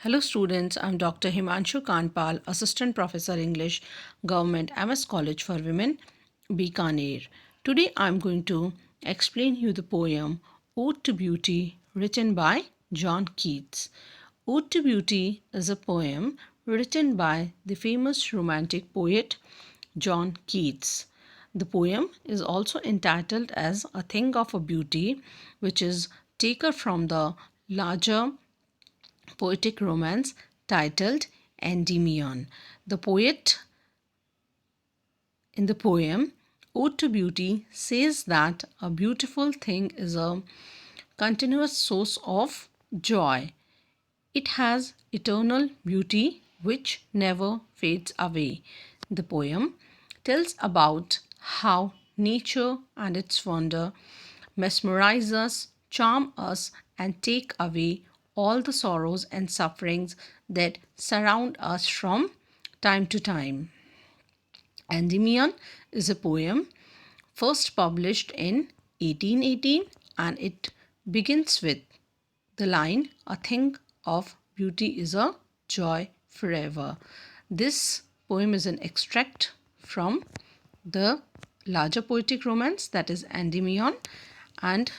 Hello students, I'm Dr. Himanshu Kanpal, Assistant Professor English, Government MS College for Women, Bikaner. Today I'm going to explain you the poem Ode to Beauty written by John Keats. Ode to Beauty is a poem written by the famous romantic poet John Keats. The poem is also entitled as A Thing of a Beauty, which is taken from the larger poetic romance titled Endymion. The poet in the poem Ode to Beauty says that a beautiful thing is a continuous source of joy. It has eternal beauty which never fades away. The poem tells about how nature and its wonder mesmerize us, charm us, and take away all the sorrows and sufferings that surround us from time to time. Endymion is a poem first published in 1818 and it begins with the line, A thing of beauty is a joy forever. This poem is an extract from the larger poetic romance that is Endymion, and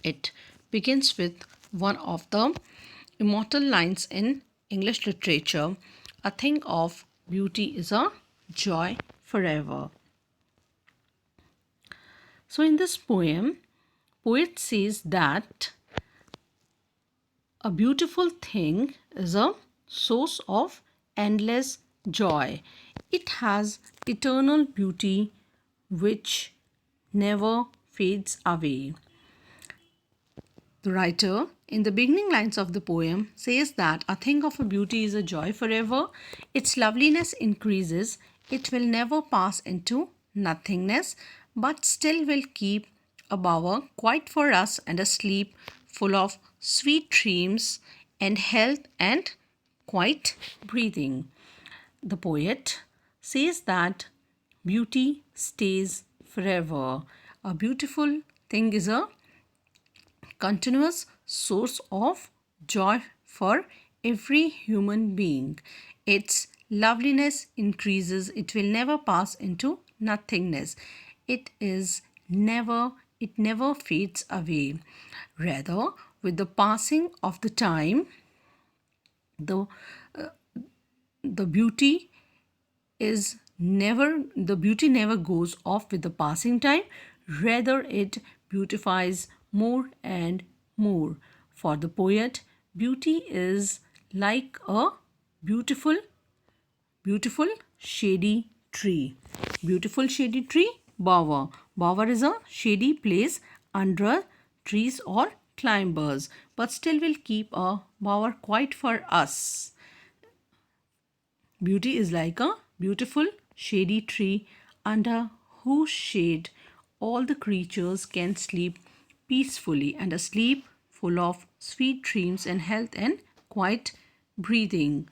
it begins with one of the immortal lines in English literature, A thing of beauty is a joy forever. So in this poem, poet says that a beautiful thing is a source of endless joy. It has eternal beauty which never fades away. The writer, in the beginning lines of the poem, says that a thing of a beauty is a joy forever. Its loveliness increases. It will never pass into nothingness, but still will keep a bower quiet for us and a sleep full of sweet dreams and health and quiet breathing. The poet says that beauty stays forever. A beautiful thing is a continuous source of joy for every human being. Its loveliness increases, it will never pass into nothingness. It never fades away. Rather, with the passing of the time, the the beauty the beauty never goes off with the passing time. Rather, it beautifies more and more. For the poet, beauty is like a beautiful shady tree. Beautiful shady tree, bower. Bower is a shady place under trees or climbers, but still will keep a bower quiet for us. Beauty is like a beautiful shady tree under whose shade all the creatures can sleep peacefully, and a sleep full of sweet dreams and health and quiet breathing.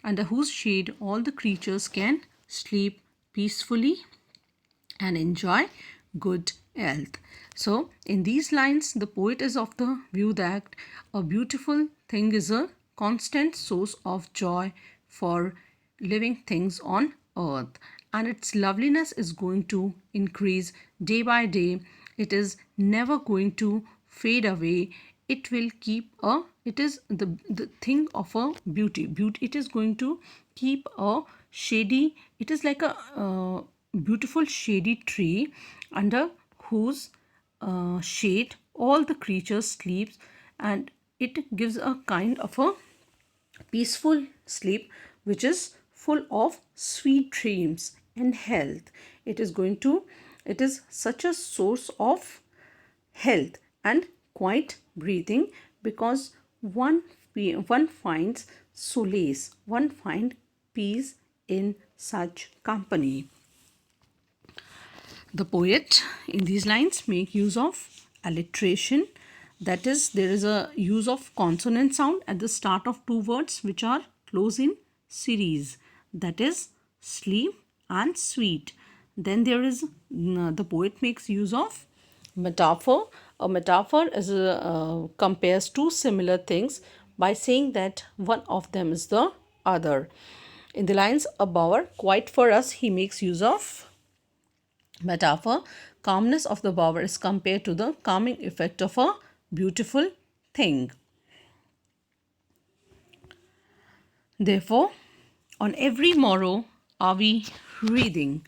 Under whose shade all the creatures can sleep peacefully and enjoy good health. So, in these lines, the poet is of the view that a beautiful thing is a constant source of joy for living things on earth, and its loveliness is going to increase day by day. It is never going to fade away. It will keep a, it is the thing of a beauty, it is going to keep a shady, it is like a beautiful shady tree under whose shade all the creatures sleeps, and it gives a kind of a peaceful sleep which is full of sweet dreams and health. It is such a source of health and quiet breathing, because one finds solace, one finds peace in such company. The poet in these lines make use of alliteration, that is, there is a use of consonant sound at the start of two words which are close in series, that is sleep and sweet. Then there is the poet makes use of metaphor. A metaphor is compares two similar things by saying that one of them is the other. In the lines A bower, quiet for us, he makes use of metaphor. Calmness of the bower is compared to the calming effect of a beautiful thing. Therefore, on every morrow are we reading.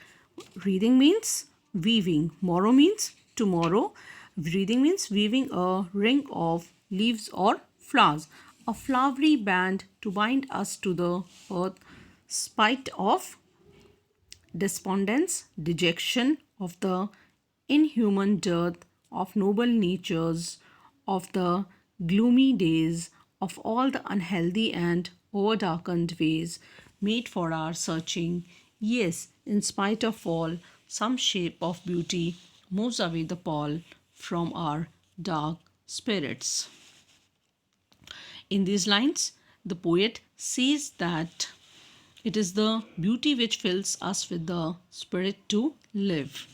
Reading means weaving. Morrow means tomorrow. Reading means weaving a ring of leaves or flowers, a flowery band to bind us to the earth, spite of despondence, dejection of the inhuman dearth of noble natures, of the gloomy days, of all the unhealthy and overdarkened ways made for our searching. Yes, in spite of all, some shape of beauty moves away the pall from our dark spirits. In these lines, the poet says that it is the beauty which fills us with the spirit to live.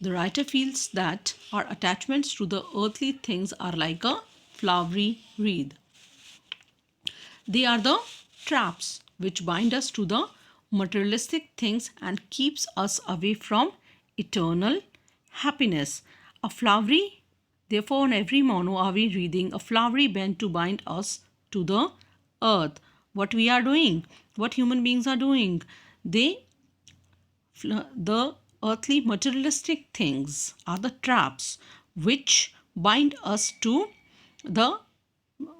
The writer feels that our attachments to the earthly things are like a flowery wreath. They are the traps which bind us to the materialistic things and keeps us away from eternal happiness. A flowery, therefore, on every mono are we reading a flowery band to bind us to the earth. What we are doing, what human beings are doing, they the earthly materialistic things are the traps which bind us to the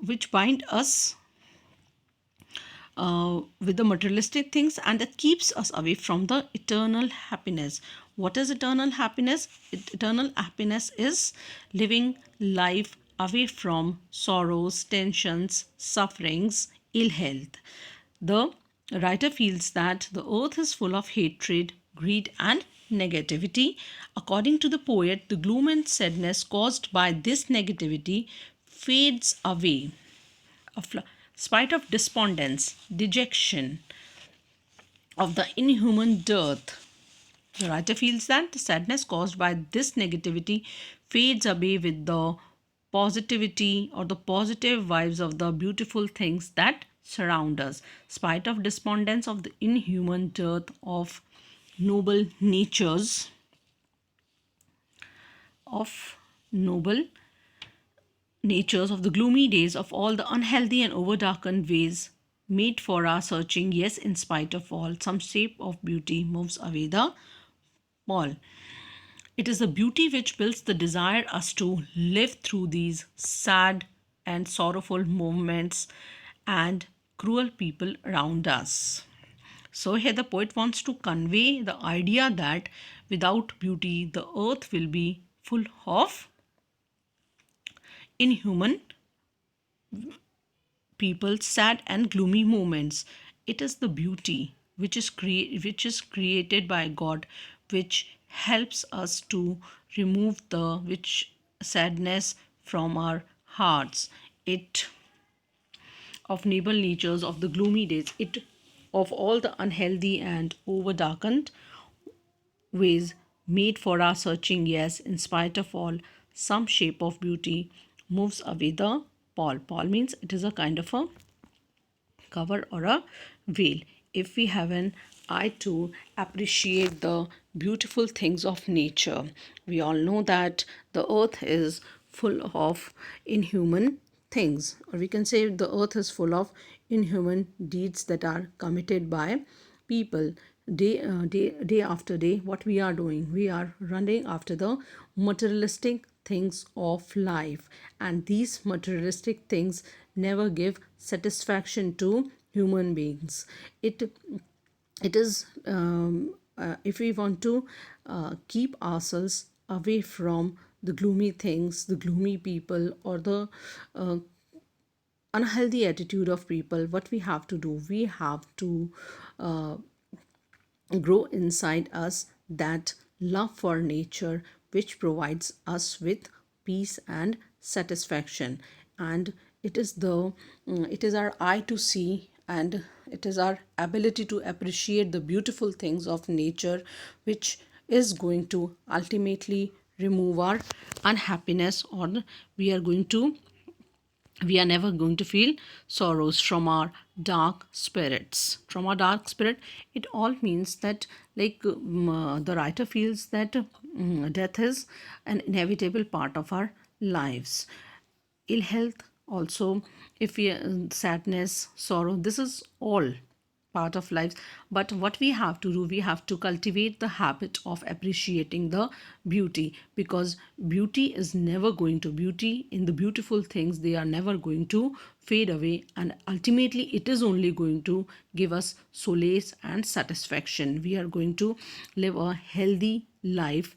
which bind us with the materialistic things, and that keeps us away from the eternal happiness. What is eternal happiness? Eternal happiness is living life away from sorrows, tensions, sufferings, ill health. The writer feels that the earth is full of hatred, greed, and negativity. According to the poet, the gloom and sadness caused by this negativity fades away. Spite of despondence, dejection of the inhuman dearth, the writer feels that the sadness caused by this negativity fades away with the positivity or the positive vibes of the beautiful things that surround us. Spite of despondence of the inhuman dearth of noble natures, of noble natures of the gloomy days, of all the unhealthy and overdarkened ways made for our searching. Yes, in spite of all, some shape of beauty moves away the pall. It is the beauty which builds the desire us to live through these sad and sorrowful moments and cruel people around us. So here the poet wants to convey the idea that without beauty the earth will be full of inhuman people's sad and gloomy moments. It is the beauty which is created by God, which helps us to remove the which sadness from our hearts. It of noble natures of the gloomy days. It of all the unhealthy and over darkened ways made for our searching. Yes, in spite of all, some shape of beauty moves away the pall. Pall means it is a kind of a cover or a veil. If we have an eye to appreciate the beautiful things of nature, we all know that the earth is full of inhuman things, or we can say the earth is full of inhuman deeds that are committed by people. Day after day, what we are doing, we are running after the materialistic things of life, and these materialistic things never give satisfaction to human beings. It is if we want to keep ourselves away from the gloomy things, the gloomy people, or the uh, unhealthy attitude of people, what we have to do, we have to uh, grow inside us that love for nature which provides us with peace and satisfaction. And it is our eye to see, and it is our ability to appreciate the beautiful things of nature which is going to ultimately remove our unhappiness, or we are going to We are never going to feel sorrows from our dark spirits. From our dark spirit, it all means that, like, the writer feels that death is an inevitable part of our lives. Ill health also, if we sadness, sorrow, this is all part of lives. But what we have to do, we have to cultivate the habit of appreciating the beauty, because beauty is never going to, beauty in the beautiful things, they are never going to fade away, and ultimately it is only going to give us solace and satisfaction. We are going to live a healthy life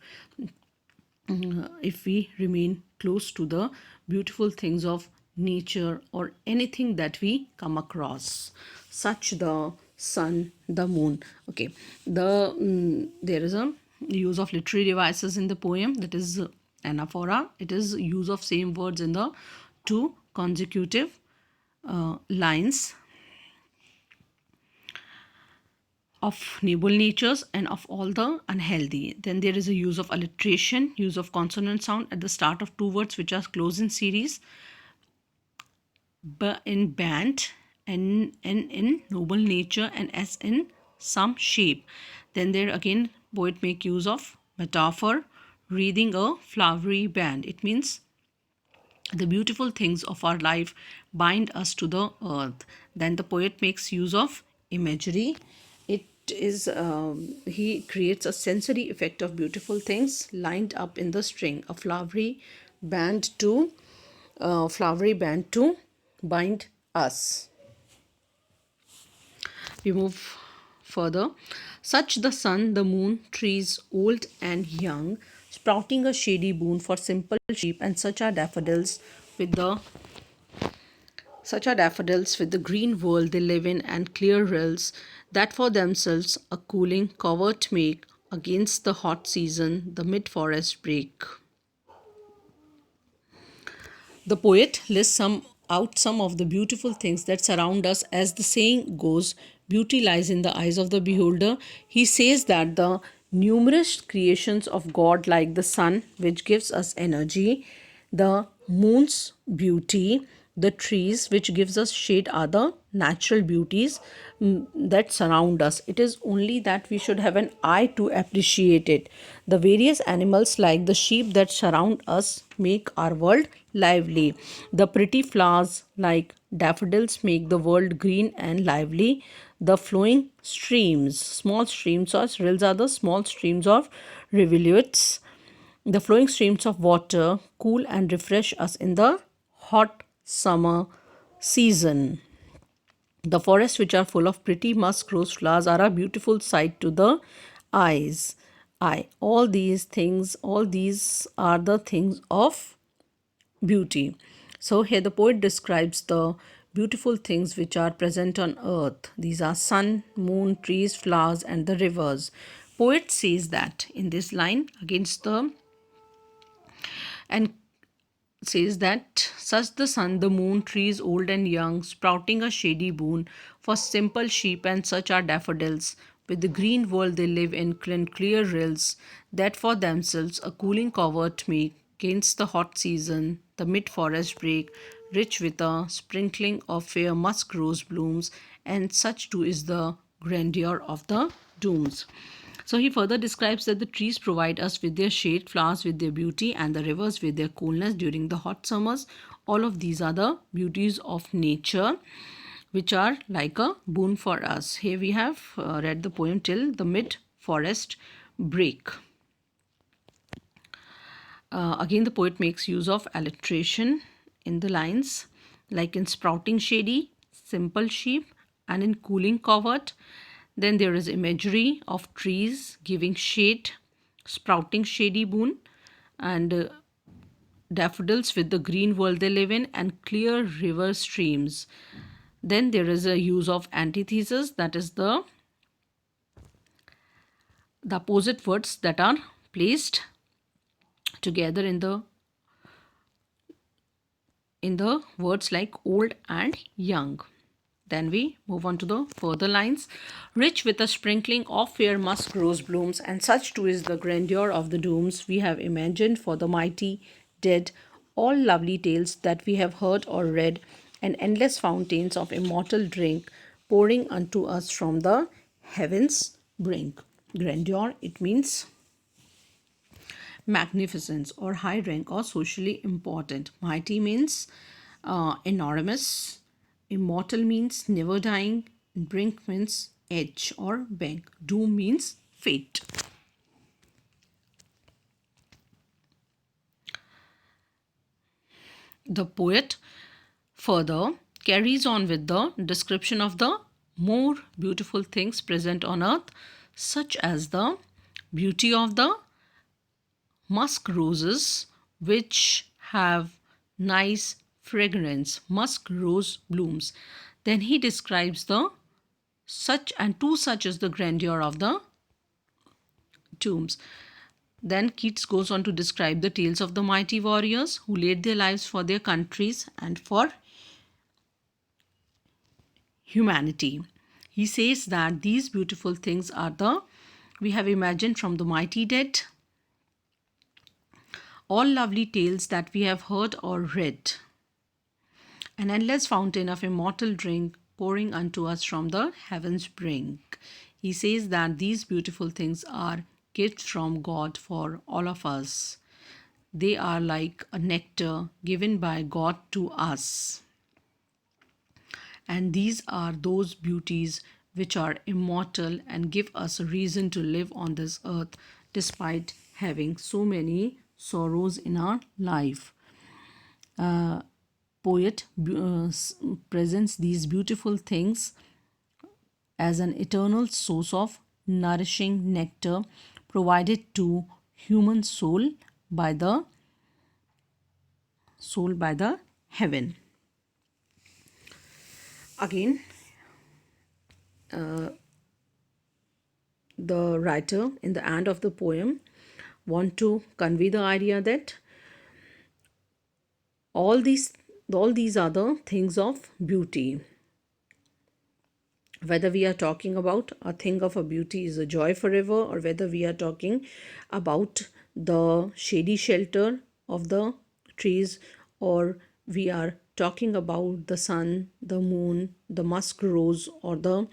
if we remain close to the beautiful things of nature or anything that we come across, such the sun, the moon. Okay, there is a use of literary devices in the poem, that is anaphora. It is use of same words in the two consecutive lines of noble natures and of all the unhealthy. Then there is a use of alliteration, use of consonant sound at the start of two words which are close in series. B in band, N in noble nature, and S in some shape. Then there again poet make use of metaphor, wreathing a flowery band. It means the beautiful things of our life bind us to the earth. Then the poet makes use of imagery. It is he creates a sensory effect of beautiful things lined up in the string, a flowery band to bind us. We move further. Such the sun, the moon, trees old and young, sprouting a shady boon for simple sheep, and such are daffodils with the green world they live in, and clear rills that for themselves a cooling covert make against the hot season, the mid forest break. The poet lists some of the beautiful things that surround us. As the saying goes, beauty lies in the eyes of the beholder. He says that the numerous creations of God, like the sun, which gives us energy, the moon's beauty, the trees, which gives us shade, are the natural beauties that surround us. It is only that we should have an eye to appreciate it. The various animals, like the sheep that surround us, make our world lively. The pretty flowers, like daffodils, make the world green and lively. The flowing streams, small streams or rills, are the small streams of rivulets. The flowing streams of water cool and refresh us in the hot summer season. The forests, which are full of pretty musk rose flowers, are a beautiful sight to the eyes. All these are the things of beauty. So here the poet describes the beautiful things which are present on earth. These are sun, moon, trees, flowers, and the rivers. Poet says that in this line against the and says that such the sun, the moon, trees old and young, sprouting a shady boon for simple sheep, and such are daffodils with the green world they live in, clear rills that for themselves a cooling covert make against the hot season, the mid forest break, rich with a sprinkling of fair musk rose blooms, and such too is the grandeur of the dooms. So he further describes that the trees provide us with their shade, flowers with their beauty, and the rivers with their coolness during the hot summers. All of these are the beauties of nature, which are like a boon for us. Here we have read the poem till the mid forest break. Again, the poet makes use of alliteration in the lines, like in sprouting shady, simple sheep, and in cooling covert. Then there is imagery of trees giving shade, sprouting shady boon, and daffodils with the green world they live in, and clear river streams. Then there is a use of antithesis, that is the opposite words that are placed together in the words like old and young. Then we move on to the further lines. Rich with a sprinkling of fair musk rose blooms, and such too is the grandeur of the dooms we have imagined for the mighty dead. all lovely tales that we have heard or read, and endless fountains of immortal drink pouring unto us from the heavens brink. Grandeur, it means magnificence or high rank or socially important. Mighty means enormous. Immortal means never dying. Brink means edge or bank. Doom means fate. The poet further carries on with the description of the more beautiful things present on earth, such as the beauty of the musk roses, which have nice fragrance, musk rose blooms. Then he describes the such and two such is the grandeur of the tombs. Then Keats goes on to describe the tales of the mighty warriors who laid their lives for their countries and for humanity. He says that these beautiful things are the we have imagined from the mighty dead, all lovely tales that we have heard or read, an endless fountain of immortal drink pouring unto us from the heavens brink. He says that these beautiful things are gifts from God for all of us. They are like a nectar given by God to us. And these are those beauties which are immortal and give us a reason to live on this earth despite having so many sorrows in our life. Poet presents these beautiful things as an eternal source of nourishing nectar provided to human soul by the heaven. Again, the writer in the end of the poem want to convey the idea that all these are the things of beauty. Whether we are talking about a thing of a beauty is a joy forever, or whether we are talking about the shady shelter of the trees, or we are talking about the sun, the moon, the musk rose, or the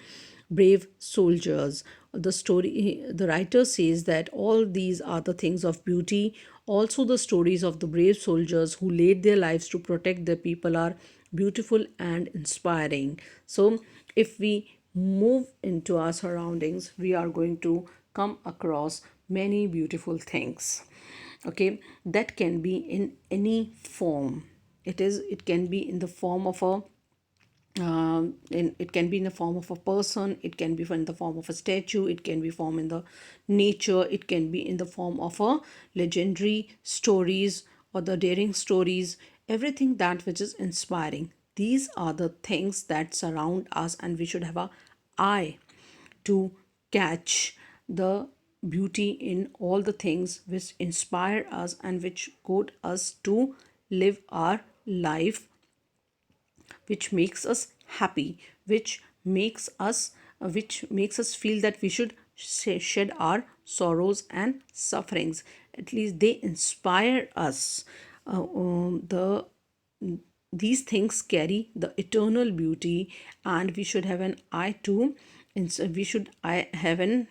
brave soldiers. The writer says that all these are the things of beauty. Also, the stories of the brave soldiers who laid their lives to protect their people are beautiful and inspiring. So, if we move into our surroundings, we are going to come across many beautiful things. Okay, that can be in any form. It can be in the form of a it can be in the form of a person, it can be in the form of a statue, it can be form in the nature, it can be in the form of a legendary stories or the daring stories, everything that which is inspiring. These are the things that surround us, and we should have a eye to catch the beauty in all the things which inspire us and which goad us to live our life, which makes us happy, which makes us feel that we should shed our sorrows and sufferings. At least they inspire us. The These things carry the eternal beauty, and we should have an eye to we should have an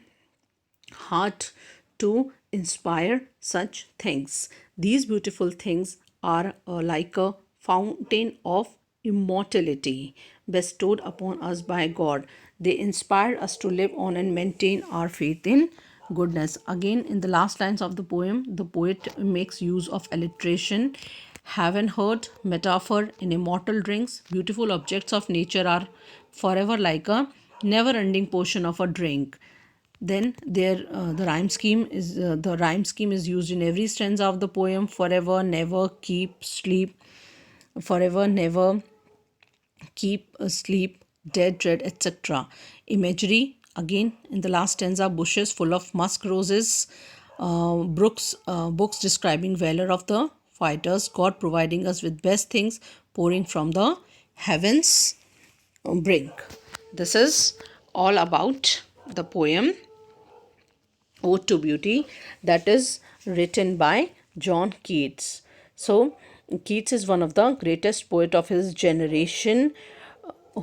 heart to inspire such things. These beautiful things are like a fountain of immortality bestowed upon us by God. They inspire us to live on and maintain our faith in goodness. Again, in the last lines of the poem, the poet makes use of alliteration. Haven't heard metaphor in immortal drinks. Beautiful objects of nature are forever like a never-ending portion of a drink. Then the rhyme scheme is used in every stanza of the poem. Forever, never, keep, sleep. Forever, never, keep, asleep, dead, dread, etc. Imagery, again in the last stanza, bushes full of musk roses, books describing valor of the fighters, God providing us with best things, pouring from the heavens brink. This is all about the poem Ode to Beauty, that is written by John Keats. So, Keats is one of the greatest poet of his generation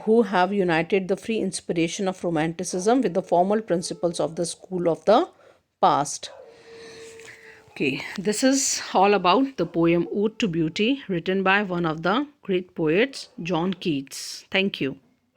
who have united the free inspiration of romanticism with the formal principles of the school of the past. Okay, this is all about the poem Ode to Beauty, written by one of the great poets, John Keats. Thank you.